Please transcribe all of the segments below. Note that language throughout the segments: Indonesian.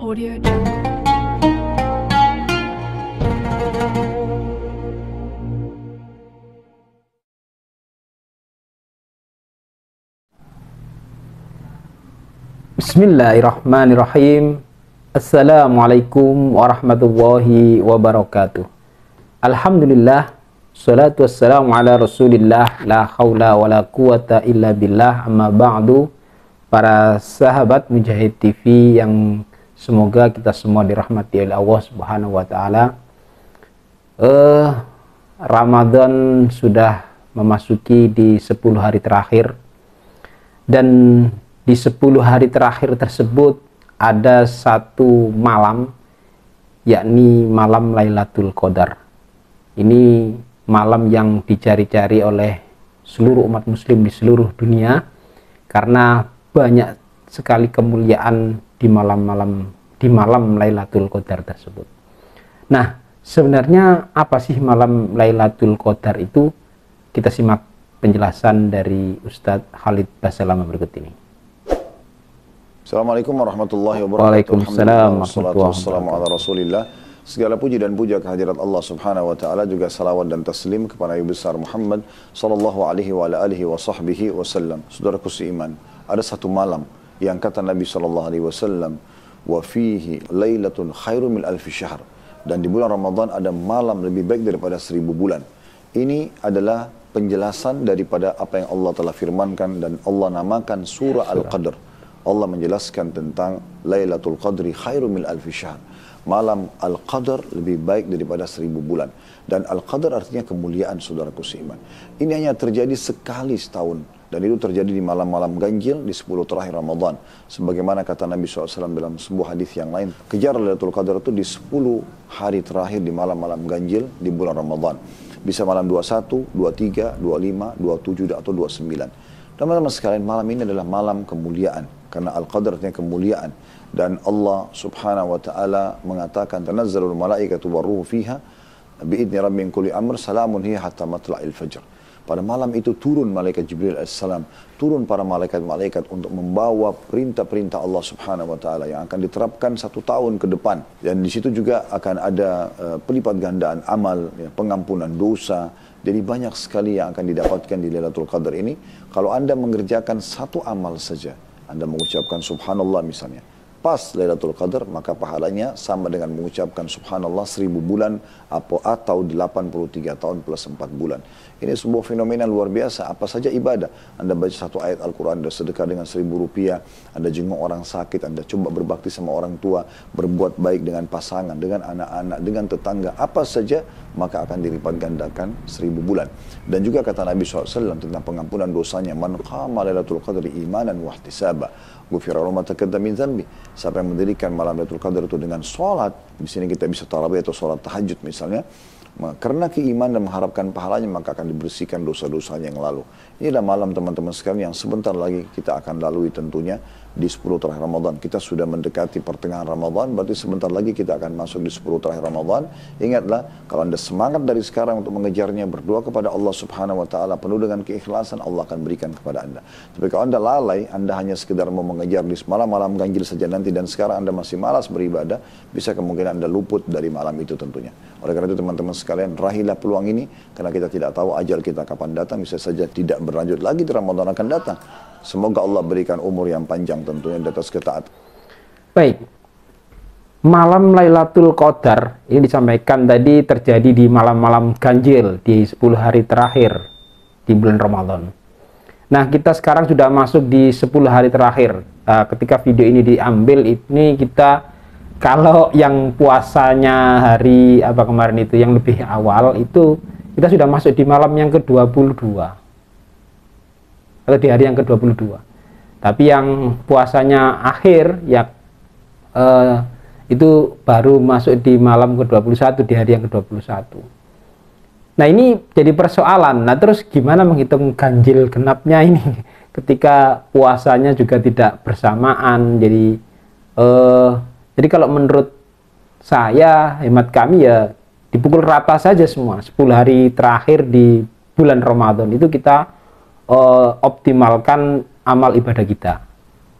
Audio Jungle. Bismillahirrahmanirrahim. Assalamualaikum warahmatullahi wabarakatuh. Alhamdulillah, salatu wassalamu ala rasulillah, la hawla wa la quwata illa billah, amma ba'du. Para sahabat Mujahid TV yang semoga kita semua dirahmati oleh Allah Subhanahu wa taala. Ramadan sudah memasuki di 10 hari terakhir, dan di 10 hari terakhir tersebut ada satu malam, yakni malam Lailatul Qadar. Ini malam yang dicari-cari oleh seluruh umat muslim di seluruh dunia, karena banyak sekali kemuliaan di malam Lailatul Qadar tersebut. Nah, sebenarnya apa sih malam Lailatul Qadar itu? Kita simak penjelasan dari Ustadz Khalid Basalamah berikut ini. Assalamualaikum warahmatullahi wabarakatuh. Waalaikumsalam warahmatullahi wassalamu ala rasulillah. Segala puji dan puja kehadirat Allah subhanahu wa ta'ala, juga salawat dan taslim kepada Nabi besar Muhammad sallallahu alaihi wa alihi wa sahbihi wasallam. Saudaraku seiman, ada satu malam yang kata Nabi sallallahu alaihi wasallam, wa fihi lailatun khairu min alfi syahr, dan di bulan Ramadan ada malam lebih baik daripada 1000 bulan. Ini adalah penjelasan daripada apa yang Allah telah firmankan dan Allah namakan surah Al-Qadr. Allah menjelaskan tentang Lailatul Qadri khairu min alfi syahr. Malam Al-Qadr lebih baik daripada 1000 bulan. Dan Al-Qadr artinya kemuliaan, saudaraku seiman. Ini hanya terjadi sekali setahun. Dan itu terjadi di malam-malam ganjil di 10 terakhir Ramadan. Sebagaimana kata Nabi SAW dalam sebuah hadis yang lain, kejar Lailatul Qadar itu di 10 hari terakhir di malam-malam ganjil di bulan Ramadan. Bisa malam 21, 23, 25, 27, atau 29. Teman-teman sekalian, malam ini adalah malam kemuliaan. Karena Al-Qadr artinya kemuliaan. Dan Allah subhanahu wa ta'ala mengatakan, tanazzalul malaikatu warruhu fiha bi'idni rabbin kulli amr salamun hiya hatta matla'il fajr. Pada malam itu turun malaikat Jibril AS, turun para malaikat-malaikat untuk membawa perintah-perintah Allah subhanahu wa ta'ala yang akan diterapkan 1 tahun ke depan. Dan di situ juga akan ada pelipat gandaan amal, ya, pengampunan dosa. Jadi banyak sekali yang akan didapatkan di Lailatul Qadar ini. Kalau Anda mengerjakan satu amal saja, Anda mengucapkan subhanallah misalnya, pas Lailatul Qadar, maka pahalanya sama dengan mengucapkan subhanallah 1000 bulan atau 83 tahun plus 4 bulan. Ini sebuah fenomena luar biasa. Apa saja ibadah, Anda baca satu ayat Al-Quran, Anda sedekah dengan 1000 rupiah, Anda jenguk orang sakit, Anda coba berbakti sama orang tua, berbuat baik dengan pasangan, dengan anak-anak, dengan tetangga, apa saja, maka akan dilipat gandakan 1000 bulan. Dan juga kata Nabi SAW tentang pengampunan dosanya, man qama Lailatul Qadri imanan wa ihtisaba ghufira lahu ma taqaddama min dzambi. Siapa yang mendirikan malam Lailatul Qadar itu dengan sholat, di sini kita bisa tarawih atau sholat tahajud misalnya, karena keimanan dan mengharapkan pahalanya, maka akan dibersihkan dosa-dosanya yang lalu. Inilah malam teman-teman sekalian yang sebentar lagi kita akan lalui tentunya di 10 terakhir Ramadan. Kita sudah mendekati pertengahan Ramadan, berarti sebentar lagi kita akan masuk di 10 terakhir Ramadan. Ingatlah, kalau Anda semangat dari sekarang untuk mengejarnya, berdoa kepada Allah subhanahu wa ta'ala penuh dengan keikhlasan, Allah akan berikan kepada Anda. Tapi kalau Anda lalai, Anda hanya sekedar mau mengejar di malam-malam ganjil saja nanti, dan sekarang Anda masih malas beribadah, bisa kemungkinan Anda luput dari malam itu tentunya. Oleh karena itu teman-teman sekalian, rahilah peluang ini, karena kita tidak tahu ajal kita kapan datang, bisa saja tidak berlanjut lagi di Ramadan akan datang. Semoga Allah berikan umur yang panjang tentunya di atas ketaatan. Baik, malam Lailatul Qadar ini disampaikan tadi terjadi di malam-malam ganjil di 10 hari terakhir di bulan Ramadan. Nah, kita sekarang sudah masuk di 10 hari terakhir. Ketika video ini diambil, ini kita, kalau yang puasanya hari apa kemarin itu yang lebih awal, itu kita sudah masuk di malam yang ke-22 atau di hari yang ke-22. Tapi yang puasanya akhir ya itu baru masuk di malam ke-21, di hari yang ke-21. Nah, ini jadi persoalan. Nah, terus gimana menghitung ganjil genapnya ini ketika puasanya juga tidak bersamaan? Jadi kalau menurut saya, hemat kami ya, dipukul rata saja semua. 10 hari terakhir di bulan Ramadan itu kita optimalkan amal ibadah kita,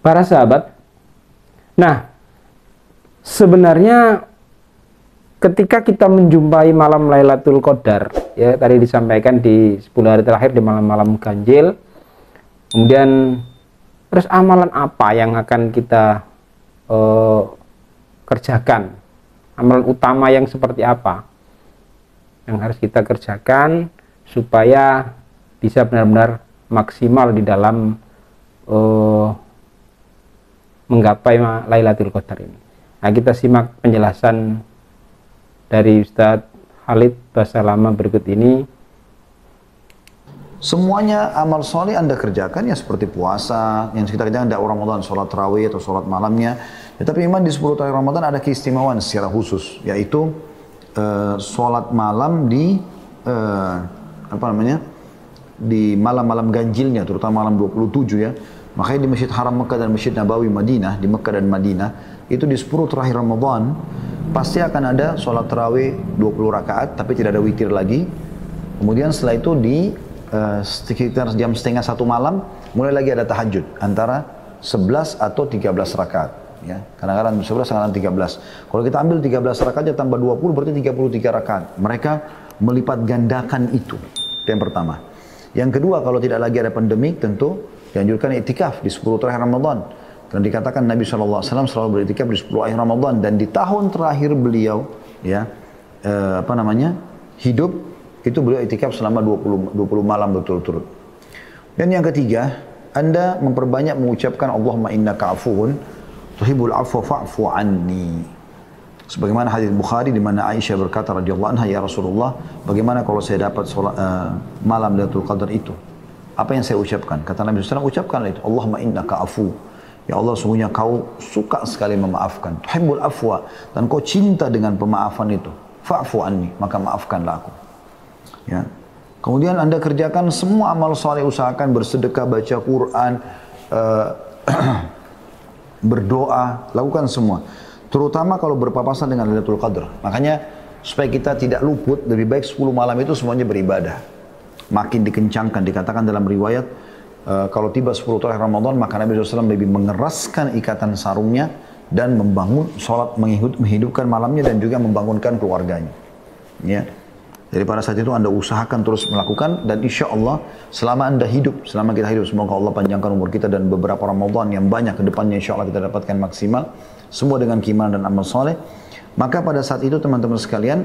para sahabat. Nah, Sebenarnya ketika kita menjumpai malam Lailatul Qadar, ya tadi disampaikan di 10 hari terakhir di malam-malam ganjil, kemudian terus amalan apa yang akan kita kerjakan, amalan utama yang seperti apa yang harus kita kerjakan supaya bisa benar-benar maksimal di dalam menggapai Lailatul Qadar ini. Nah, kita simak penjelasan dari Ustadz Khalid Basalamah berikut ini. Semuanya amal soleh Anda kerjakan ya seperti puasa, yang kita kerjakan dakwah Ramadan, sholat tarawih atau sholat malamnya. Ya, tapi memang di 10 hari Ramadan ada keistimewaan secara khusus, yaitu sholat malam di di malam-malam ganjilnya, terutama malam 27 ya. Makanya di Masjid Haram Mekah dan Masjid Nabawi Madinah, di Mekah dan Madinah, itu di 10 terakhir Ramadan pasti akan ada sholat tarawih 20 rakaat, tapi tidak ada witir lagi. Kemudian setelah itu di sekitar jam setengah 1 malam, mulai lagi ada tahajud, antara 11 atau 13 rakaat. Ya, kadang-kadang 11, kadang-kadang 13. Kalau kita ambil 13 rakaatnya tambah 20, berarti 33 rakaat. Mereka melipat gandakan itu. Itu yang pertama. Yang kedua, kalau tidak lagi ada pandemik, tentu dianjurkan iktikaf di 10 terakhir Ramadan. Dan dikatakan Nabi SAW selalu beriktikaf di 10 akhir Ramadan, dan di tahun terakhir beliau ya hidup itu beliau iktikaf selama 20 malam berturut-turut. Dan yang ketiga, Anda memperbanyak mengucapkan Allahumma innaka afuwun tuhibbul afwa fa'fu anni. Sebagaimana hadis Bukhari di mana Aisyah berkata radhiyallahu anha, ya Rasulullah, bagaimana kalau saya dapat malam Lailatul Qadar itu? Apa yang saya ucapkan? Kata Nabi SAW, ucapkanlah itu, Allahumma innaka afu. Ya Allah, sungguhnya kau suka sekali memaafkan. Tuhibbul afwa, dan kau cinta dengan pemaafan itu. Fa'fu anni, maka maafkanlah aku. Ya. Kemudian Anda kerjakan semua amal saleh, usahakan bersedekah, baca Quran, berdoa, lakukan semua. Terutama kalau berpapasan dengan Lailatul Qadar. Makanya supaya kita tidak luput, lebih baik 10 malam itu semuanya beribadah. Makin dikencangkan, dikatakan dalam riwayat, kalau tiba 10 terakhir Ramadan, maka Nabi SAW lebih mengeraskan ikatan sarungnya dan membangun sholat, menghidupkan malamnya dan juga membangunkan keluarganya. Ya. Jadi pada saat itu Anda usahakan terus melakukan, dan insya Allah selama Anda hidup, selama kita hidup, semoga Allah panjangkan umur kita dan beberapa Ramadan yang banyak ke depannya insya Allah kita dapatkan maksimal, semua dengan keimanan dan amal soleh. Maka pada saat itu teman-teman sekalian,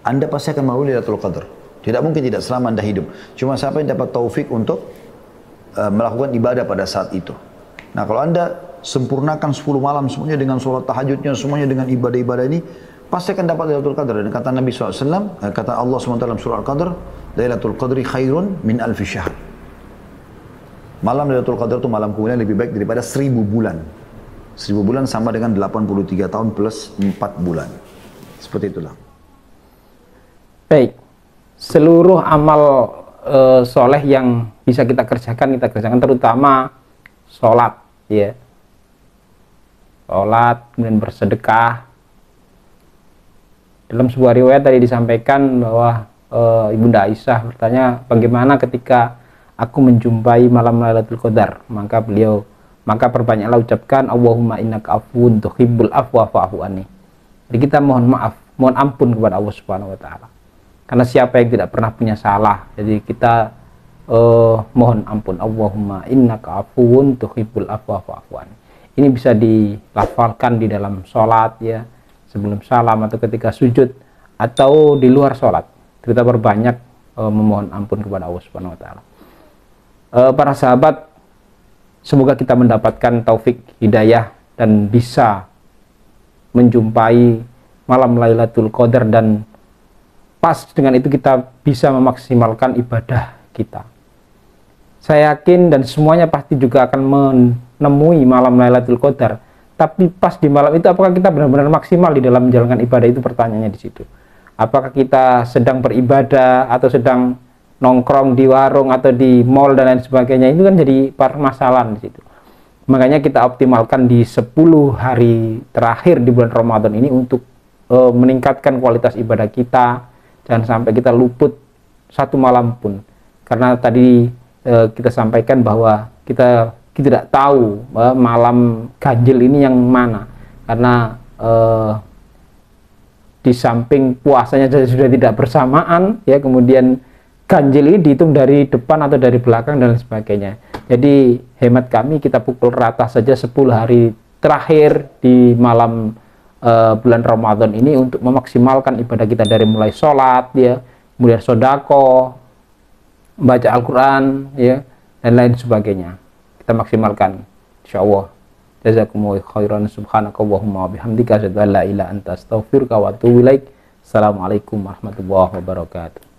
Anda pasti akan melalui Lailatul Qadar. Tidak mungkin tidak selama Anda hidup. Cuma siapa yang dapat taufik untuk melakukan ibadah pada saat itu. Nah, kalau Anda sempurnakan 10 malam semuanya dengan sholat tahajudnya, semuanya dengan ibadah-ibadah ini, pasti akan dapat Lailatul Qadar. Dan kata Nabi SAW, kata Allah SWT dalam surah Al-Qadar, Lailatul Qadri khairun min alfi syahr. Malam Lailatul Qadar itu malam kemuliaan lebih baik daripada 1000 bulan. 1000 bulan sama dengan 83 tahun plus 4 bulan. Seperti itulah. Baik, seluruh amal soleh yang bisa kita kerjakan, terutama sholat, ya. Sholat, kemudian bersedekah. Dalam sebuah riwayat tadi disampaikan bahwa Ibunda Aisyah bertanya, bagaimana ketika aku menjumpai malam Lailatul Qadar? Maka perbanyaklah ucapkan Allahumma innaka afuwun tuhibbul afwa fa'fu anni. Jadi kita mohon maaf, mohon ampun kepada Allah Subhanahu wa taala. Karena siapa yang tidak pernah punya salah, jadi kita mohon ampun. Allahumma innaka afuwun tuhibbul afwa fa'fu anni. Ini bisa dilafalkan di dalam sholat, ya, sebelum salam atau ketika sujud atau di luar sholat. Kita berbanyak memohon ampun kepada Allah Subhanahu wa taala. Para sahabat, semoga kita mendapatkan taufik hidayah dan bisa menjumpai malam Lailatul Qadar, dan pas dengan itu kita bisa memaksimalkan ibadah kita. Saya yakin dan semuanya pasti juga akan menemui malam Lailatul Qadar. Tapi pas di malam itu apakah kita benar-benar maksimal di dalam menjalankan ibadah, itu pertanyaannya di situ. Apakah kita sedang beribadah atau sedang nongkrong di warung atau di mall dan lain sebagainya, itu kan jadi permasalahan di situ. Makanya kita optimalkan di 10 hari terakhir di bulan Ramadan ini untuk meningkatkan kualitas ibadah kita. Jangan sampai kita luput satu malam pun. Karena tadi kita sampaikan bahwa kita tidak tahu malam ganjil ini yang mana. Karena di samping puasanya sudah tidak bersamaan ya, kemudian ganjil ini dihitung dari depan atau dari belakang dan sebagainya. Jadi hemat kami kita pukul rata saja 10 hari terakhir di malam bulan Ramadan ini untuk memaksimalkan ibadah kita dari mulai sholat ya, kemudian sodako, baca Al-Quran ya, dan lain sebagainya. Kita maksimalkan insyaallah. Jazakumullahu khairan, subhanakallahumma wa bihamdika asyhadu an la ilaha illa anta astaghfiruka wa atubu ilaik. Assalamualaikum warahmatullahi wabarakatuh.